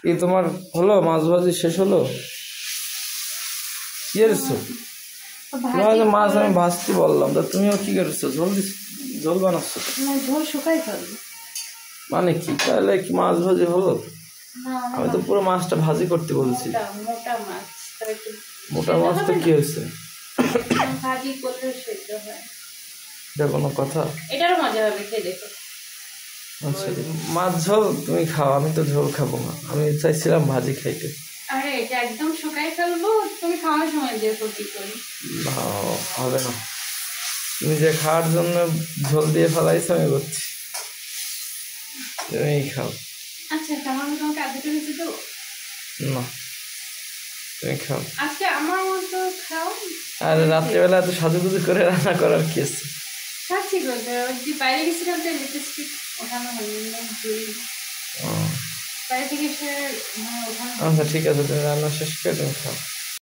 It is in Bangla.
কি তোমার হলো মাছ ভাজি শেষ হলো? কি করছো মাছ? আমি ভাজতে বললাম তা তুমিও কি করছো? ঝোল বানাচ্ছ? ঝোল শুকাই ফেলবো মানে কি তাহলে কি মাছ ভাজি হলো? আমি তো পুরো মাছটা ভাজি করতে বলছি। মোটা মাছ তো কি হয়েছে? ভাজি করলে সেদ্ধ হয়। এটা কোনো কথা? এটারও মজা হবে, খেয়ে দেখো। আচ্ছা মাছ ঝোল তুমি খাও, আমি তো ঝোল খাবো না, আমি চাইছিলাম ভাজি খাইতে। আরে এটা একদম শুকাই ফেলবো, তুমি খাওয়ার সময় দিয়ে কি করি? হবে না, তুমি যে খাওয়ার জন্য ঝোল দিয়ে ফেলাইছো আমি করছি, তুমি খাও। আচ্ছা তাহলে তোমাকে আধা নিচে দেবো না তুমি খাও। আজকে আমার মতো খাও। আর রাত্রেবেলা এত সাজুগুজু করে রান্না করার কি আছে? খাচ্ছি যে বাইরে গেছিলাম তো লিপস্টিক ওঠানো হয়নি, বাইরে থেকে এসে ওঠানো। আচ্ছা ঠিক আছে, তুমি রান্না শেষ করে তুমি খাও।